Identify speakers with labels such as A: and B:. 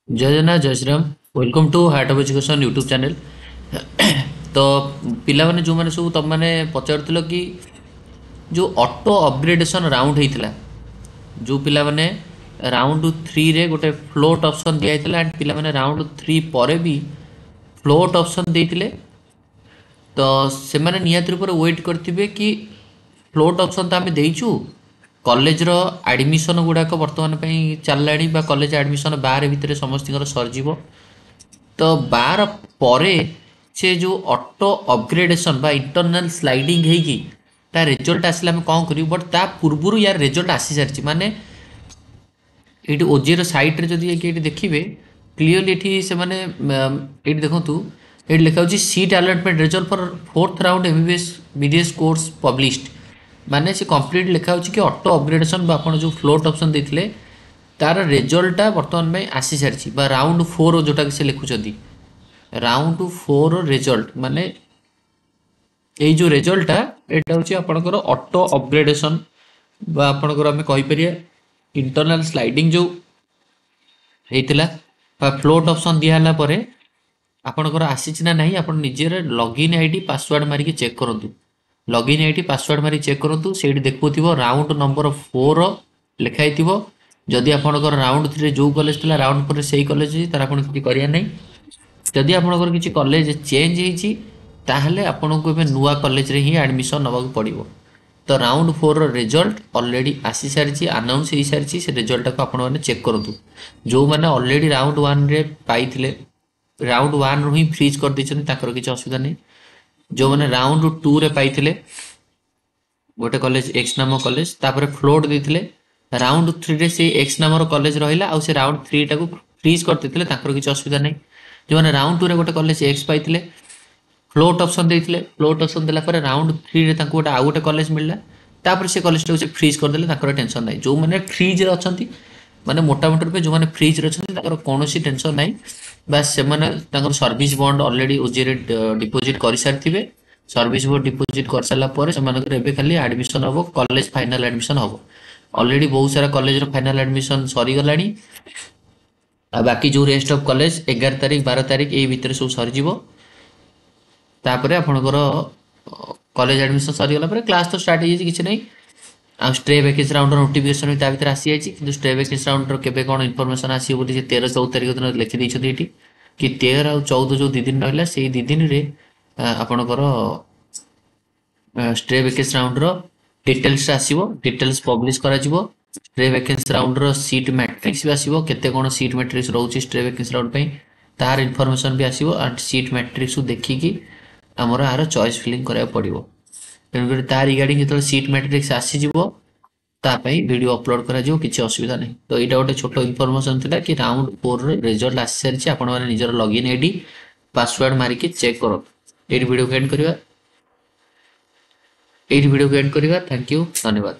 A: जय जगन्नाथ जय Shriram. Welcome to heart of education YouTube channel. तो पिला माने जो माने सब तुम माने पचार कि जो ऑटो अपग्रेडेशन राउंड होता जो पिला माने राउंड 3 रे गोटे फ्लोट ऑप्शन दिया एंड पिला माने राउंड 3 पर भी फ्लोट ऑप्शन देते तो से माने नियत रूप वेट करते कि फ्लोट ऑप्शन तो आम देचु कॉलेज रो एडमिशन गुड़ाक बर्तमान चलला कॉलेज एडमिशन 12 भितर समस्त सरजिव तो 12 परे से जो ऑटो अपग्रेडेशन बा इंटरनल स्लाइडिंग है ता रिजल्ट आसले आम कौन करूँ बट ता पूर्व यार रिजल्ट आसी सारी माने ये ओजेर सैट्रे जदि ये देखिए क्लीयरली ये से मैंने ये देखूँ ये लिखा हो seat allotment result for 4th round MBBS BDS course published माने से कंप्लीट लिखा हो कि ऑटो अपग्रेडेशन आप जो फ्लोट ऑप्शन देते तार रिजल्टा बर्तमान में आसी सारी राउंड 4 जोटा कि से लिखुंट राउंड 4 रिजल्ट माने ये जो रिजल्टा यहाँ हूँ आपंकर ऑटो अपग्रेडेशन आपंकर आम कहीपर इंटरनल स्लाइडिंग जो होता फ्लोट ऑप्शन दिहला आपणकर आसी ना नहीं आप निजे लॉगिन आईडी पासवर्ड मारिक चेक करूँ लॉगिन आईडी पासवर्ड मारिक चेक करूँ से देखुव राउंड नंबर 4 लिखाई जदि आपंकर राउंड 3 जो कॉलेज था राउंड 4 से कॉलेज तार आप करिया नहीं जदि आपंकर किसी कॉलेज चेंज होती ताहले आपन को नुआ कॉलेज रे ही एडमिशन नवाक पड़ो तो राउंड 4 रिजल्ट ऑलरेडी आसी सारी अनाउंस हो सारी से रिजल्ट को आपने चेक करूँ जो मैंने ऑलरेडी राउंड 1 रे पाई राउंड 1 रु ही फ्रीज कर देकर किसी असुविधा नहीं जो मैंने राउंड 2 रे पाई गोटे कॉलेज एक्स नाम कॉलेज तापर फ्लोट देते राउंड 3 रे से एक्स नाम कॉलेज रहा आ राउंड 3 टाक फ्रीज करते किसी असुविधा नहीं जो मैंने राउंड 2 रे गोटे कॉलेज एक्स पाई फ्लोट ऑप्शन देते फ्लोट ऑप्शन देला राउंड 3 रे गोटे आउ गोटे कॉलेज मिलला तापर से कॉलेज टाक फ्रीज करदे टेंशन ना जो मैंने फ्रीज रे अच्छा माने मोटामोटी रूप जो मैंने फ्रीज रे अच्छा कौन टेंशन ना बास से सर्विस बॉन्ड ऑलरेडी ओजेरे डिपोजिट कर सारी सर्विस बॉन्ड डिपोजिट कर सारापर से खाली एडमिशन हम कॉलेज फाइनल एडमिशन हम ऑलरेडी बहुत सारा कॉलेज फाइनल एडमिशन सरीगला बाकी जो रेस्ट ऑफ कॉलेज 11 तारीख 12 तारीख ये भितर सब सरीज तापर आपणकर कॉलेज एडमिशन सरीगला क्लास तो स्टार्ट हो किसी नहीं आ स्टे वैकेंसी राउंड नोटिफिकेशन भी भितर आसी जाइए कि स्टे वैकेंसी राउंड केबे कौन इनफॉरमेशन आसो 13-14 तारीख दिन लिखिदी कि 13 और 14 जो 2 दिन रहा से 2 दिन रे आपणकर स्टे वैकेंसी राउंड डिटेल्स आसो डिटेल्स पब्लिश करा stay vacancy round seat matrix भी आसो केते कौन सीट मैट्रिक्स रोचे स्टे वैकेंसी राउंड तार इनफॉरमेशन भी आसो एंड सीट मैट्रिक्स देखिकी आमर यार चॉइस फिलिंग करा पड़ो तेणुकर तार रिगार्डिंग जो सीट मैट्रिक्स आसीज वीडियो अपलोड करा किसी असुविधा नहीं तो यहाँ गोटे छोट इनफॉरमेशन था कि राउंड 4 रिजल्ट आसी सारी आपण मैंने निजर लॉगिन आईडी पासवर्ड मारिक चेक करो ये वीडियो को एंड करवा थैंक यू धन्यवाद।